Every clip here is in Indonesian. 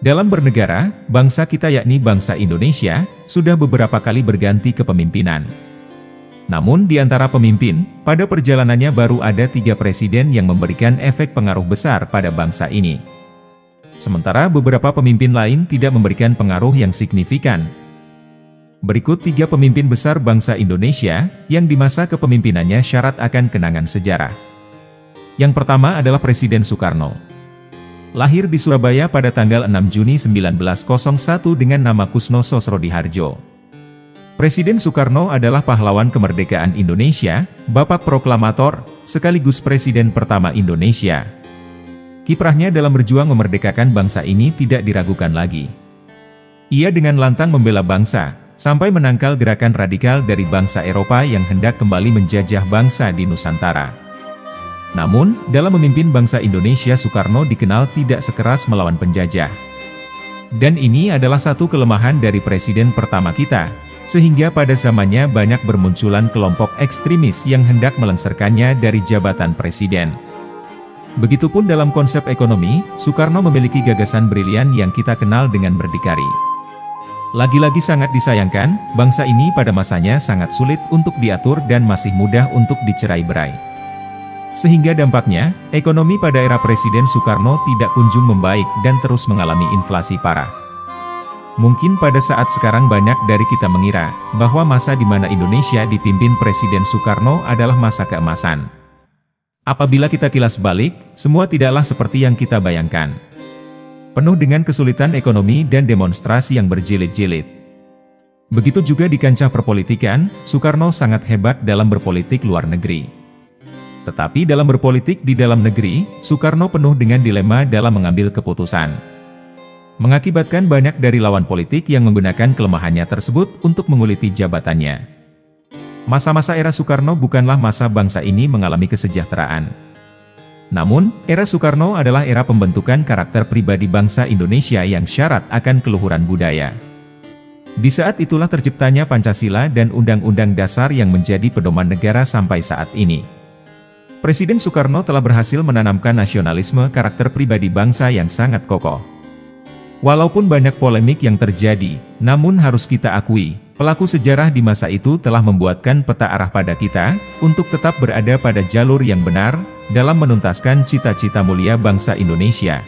Dalam bernegara, bangsa kita yakni bangsa Indonesia, sudah beberapa kali berganti kepemimpinan. Namun di antara pemimpin, pada perjalanannya baru ada 3 presiden yang memberikan efek pengaruh besar pada bangsa ini. Sementara beberapa pemimpin lain tidak memberikan pengaruh yang signifikan. Berikut 3 pemimpin besar bangsa Indonesia, yang di masa kepemimpinannya syarat akan kenangan sejarah. Yang pertama adalah Presiden Soekarno. Lahir di Surabaya pada tanggal 6 Juni 1901 dengan nama Kusno Sosrodihardjo. Presiden Soekarno adalah pahlawan kemerdekaan Indonesia, bapak proklamator, sekaligus presiden pertama Indonesia. Kiprahnya dalam berjuang memerdekakan bangsa ini tidak diragukan lagi. Ia dengan lantang membela bangsa, sampai menangkal gerakan radikal dari bangsa Eropa yang hendak kembali menjajah bangsa di Nusantara. Namun, dalam memimpin bangsa Indonesia Soekarno dikenal tidak sekeras melawan penjajah. Dan ini adalah satu kelemahan dari presiden pertama kita, sehingga pada zamannya banyak bermunculan kelompok ekstremis yang hendak melengsarkannya dari jabatan presiden. Begitupun dalam konsep ekonomi, Soekarno memiliki gagasan brilian yang kita kenal dengan berdikari. Lagi-lagi sangat disayangkan, bangsa ini pada masanya sangat sulit untuk diatur dan masih mudah untuk dicerai-berai. Sehingga dampaknya, ekonomi pada era Presiden Soekarno tidak kunjung membaik dan terus mengalami inflasi parah. Mungkin pada saat sekarang banyak dari kita mengira, bahwa masa di mana Indonesia dipimpin Presiden Soekarno adalah masa keemasan. Apabila kita kilas balik, semua tidaklah seperti yang kita bayangkan. Penuh dengan kesulitan ekonomi dan demonstrasi yang berjilid-jilid. Begitu juga di kancah perpolitikan, Soekarno sangat hebat dalam berpolitik luar negeri. Tetapi dalam berpolitik di dalam negeri, Soekarno penuh dengan dilema dalam mengambil keputusan. Mengakibatkan banyak dari lawan politik yang menggunakan kelemahannya tersebut untuk menguliti jabatannya. Masa-masa era Soekarno bukanlah masa bangsa ini mengalami kesejahteraan. Namun, era Soekarno adalah era pembentukan karakter pribadi bangsa Indonesia yang syarat akan keluhuran budaya. Di saat itulah terciptanya Pancasila dan Undang-Undang Dasar yang menjadi pedoman negara sampai saat ini. Presiden Soekarno telah berhasil menanamkan nasionalisme karakter pribadi bangsa yang sangat kokoh. Walaupun banyak polemik yang terjadi, namun harus kita akui, pelaku sejarah di masa itu telah membuatkan peta arah pada kita, untuk tetap berada pada jalur yang benar, dalam menuntaskan cita-cita mulia bangsa Indonesia.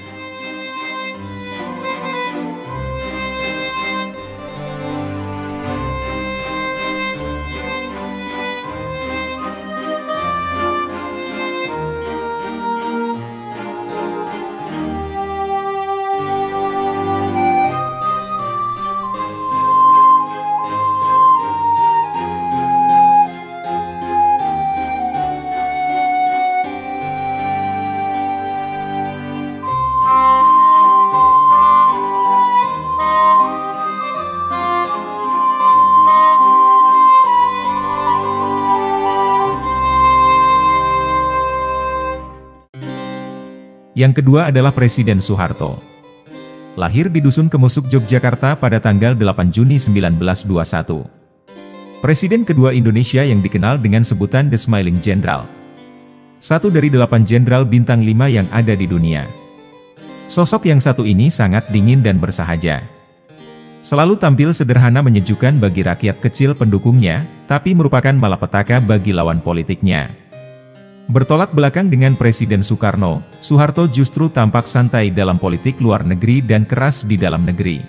Yang kedua adalah Presiden Soeharto. Lahir di Dusun Kemusuk, Yogyakarta pada tanggal 8 Juni 1921. Presiden kedua Indonesia yang dikenal dengan sebutan The Smiling General. Satu dari 8 jenderal bintang 5 yang ada di dunia. Sosok yang satu ini sangat dingin dan bersahaja. Selalu tampil sederhana menyejukkan bagi rakyat kecil pendukungnya, tapi merupakan malapetaka bagi lawan politiknya. Bertolak belakang dengan Presiden Soekarno, Soeharto justru tampak santai dalam politik luar negeri dan keras di dalam negeri.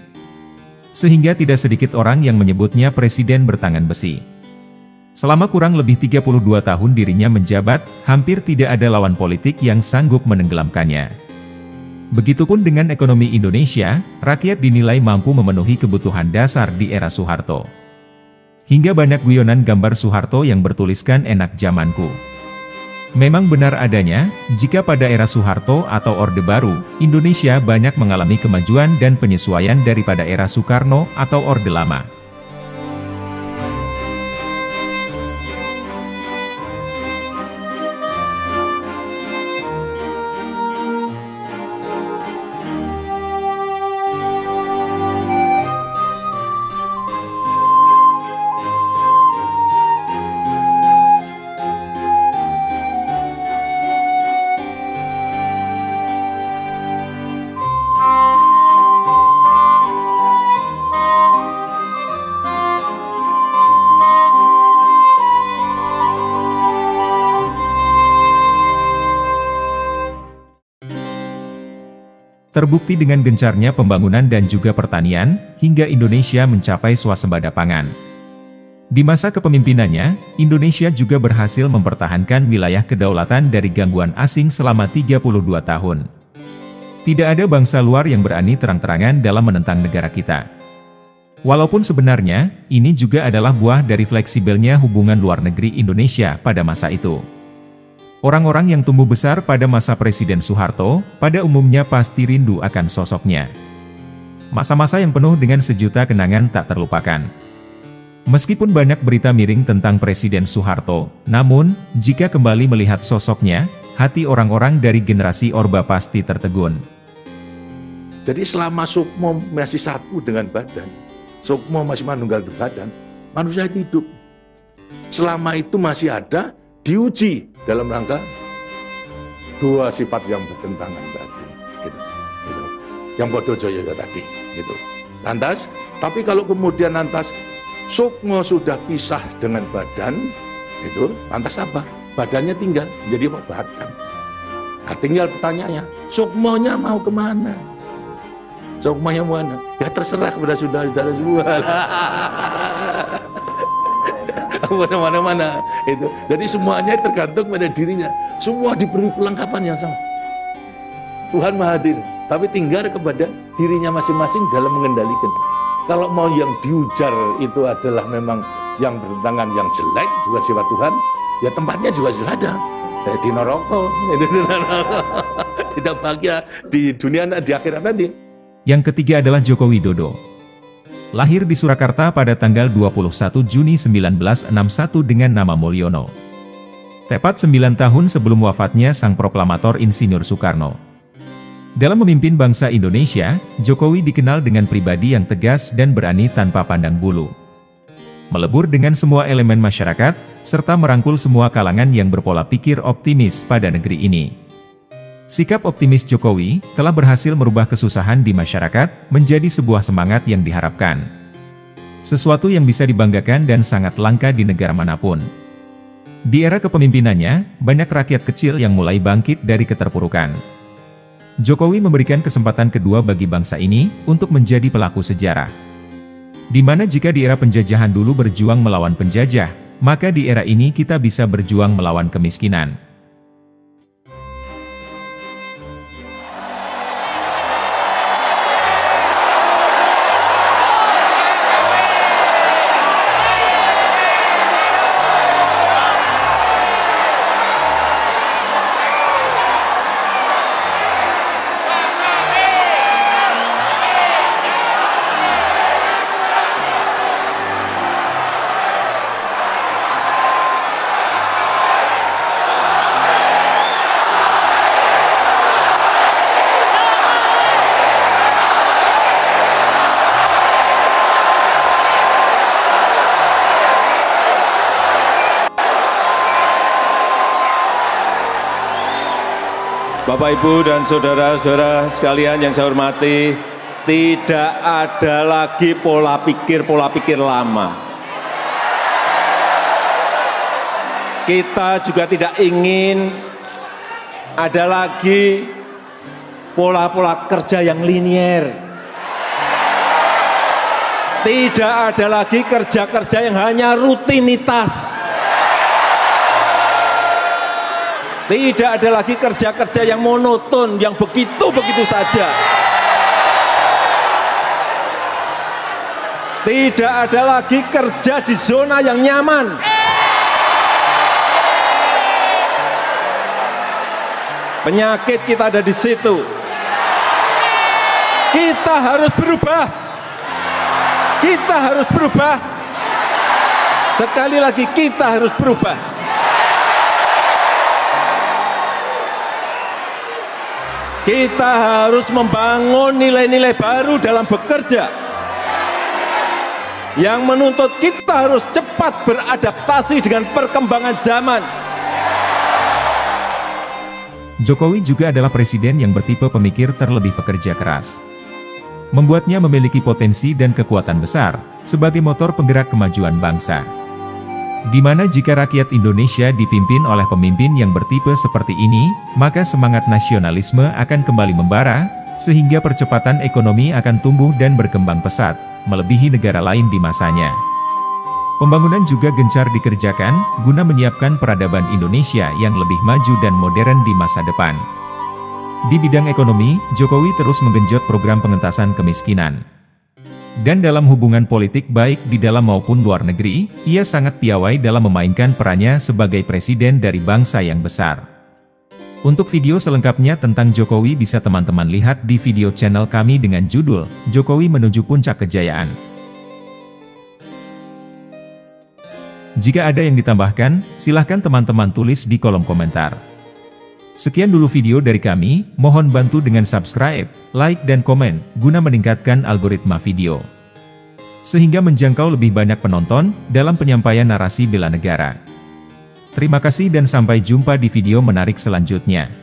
Sehingga tidak sedikit orang yang menyebutnya presiden bertangan besi. Selama kurang lebih 32 tahun dirinya menjabat, hampir tidak ada lawan politik yang sanggup menenggelamkannya. Begitupun dengan ekonomi Indonesia, rakyat dinilai mampu memenuhi kebutuhan dasar di era Soeharto. Hingga banyak guyonan gambar Soeharto yang bertuliskan "enak zamanku". Memang benar adanya, jika pada era Soeharto atau Orde Baru, Indonesia banyak mengalami kemajuan dan penyesuaian daripada era Soekarno atau Orde Lama. Terbukti dengan gencarnya pembangunan dan juga pertanian, hingga Indonesia mencapai swasembada pangan. Di masa kepemimpinannya, Indonesia juga berhasil mempertahankan wilayah kedaulatan dari gangguan asing selama 32 tahun. Tidak ada bangsa luar yang berani terang-terangan dalam menentang negara kita. Walaupun sebenarnya, ini juga adalah buah dari fleksibelnya hubungan luar negeri Indonesia pada masa itu. Orang-orang yang tumbuh besar pada masa Presiden Soeharto, pada umumnya pasti rindu akan sosoknya. Masa-masa yang penuh dengan sejuta kenangan tak terlupakan. Meskipun banyak berita miring tentang Presiden Soeharto, namun, jika kembali melihat sosoknya, hati orang-orang dari generasi Orba pasti tertegun. Jadi selama Sukmo masih satu dengan badan, Sukmo masih manunggal badan, manusia hidup. Selama itu masih ada, diuji dalam rangka dua sifat yang bertentangan tadi, gitu. Yang bodoh joyo tadi, gitu. Lantas, tapi kalau kemudian lantas Sukmo sudah pisah dengan badan, itu lantas apa? Badannya tinggal menjadi badan. Nah, tinggal pertanyaannya, Sukmonya mau kemana? Sukmonya mana? Ya terserah kepada saudara-saudara semua. Mana-mana itu. Jadi semuanya tergantung pada dirinya. Semua diberi perlengkapan yang sama. Tuhan Maha Hadir, tapi tinggal kepada dirinya masing-masing dalam mengendalikan. Kalau mau yang diujar itu adalah memang yang bertentangan, yang jelek, bukan sifat Tuhan, ya tempatnya juga sudah ada. Di neraka, tidak bahagia di dunia, di akhirat nanti. Yang ketiga adalah Joko Widodo. Lahir di Surakarta pada tanggal 21 Juni 1961 dengan nama Mulyono. Tepat 9 tahun sebelum wafatnya sang proklamator Insinyur Soekarno. Dalam memimpin bangsa Indonesia, Jokowi dikenal dengan pribadi yang tegas dan berani tanpa pandang bulu. Melebur dengan semua elemen masyarakat, serta merangkul semua kalangan yang berpola pikir optimis pada negeri ini. Sikap optimis Jokowi telah berhasil merubah kesusahan di masyarakat menjadi sebuah semangat yang diharapkan. Sesuatu yang bisa dibanggakan dan sangat langka di negara manapun. Di era kepemimpinannya, banyak rakyat kecil yang mulai bangkit dari keterpurukan. Jokowi memberikan kesempatan kedua bagi bangsa ini untuk menjadi pelaku sejarah. Di mana jika di era penjajahan dulu berjuang melawan penjajah, maka di era ini kita bisa berjuang melawan kemiskinan. Bapak, Ibu, dan saudara-saudara sekalian yang saya hormati, tidak ada lagi pola pikir lama. Kita juga tidak ingin ada lagi pola-pola kerja yang linier. Tidak ada lagi kerja-kerja yang hanya rutinitas. Tidak ada lagi kerja-kerja yang monoton, yang begitu-begitu saja. Tidak ada lagi kerja di zona yang nyaman. Penyakit kita ada di situ. Kita harus berubah. Kita harus berubah. Sekali lagi, kita harus berubah. Kita harus membangun nilai-nilai baru dalam bekerja, yang menuntut kita harus cepat beradaptasi dengan perkembangan zaman. Jokowi juga adalah presiden yang bertipe pemikir terlebih pekerja keras. Membuatnya memiliki potensi dan kekuatan besar sebagai motor penggerak kemajuan bangsa. Di mana jika rakyat Indonesia dipimpin oleh pemimpin yang bertipe seperti ini, maka semangat nasionalisme akan kembali membara, sehingga percepatan ekonomi akan tumbuh dan berkembang pesat, melebihi negara lain di masanya. Pembangunan juga gencar dikerjakan, guna menyiapkan peradaban Indonesia yang lebih maju dan modern di masa depan. Di bidang ekonomi, Jokowi terus menggenjot program pengentasan kemiskinan. Dan dalam hubungan politik baik di dalam maupun luar negeri, ia sangat piawai dalam memainkan perannya sebagai presiden dari bangsa yang besar. Untuk video selengkapnya tentang Jokowi bisa teman-teman lihat di video channel kami dengan judul, Jokowi Menuju Puncak Kejayaan. Jika ada yang ditambahkan, silahkan teman-teman tulis di kolom komentar. Sekian dulu video dari kami, mohon bantu dengan subscribe, like dan komen, guna meningkatkan algoritma video. Sehingga menjangkau lebih banyak penonton, dalam penyampaian narasi bela negara. Terima kasih dan sampai jumpa di video menarik selanjutnya.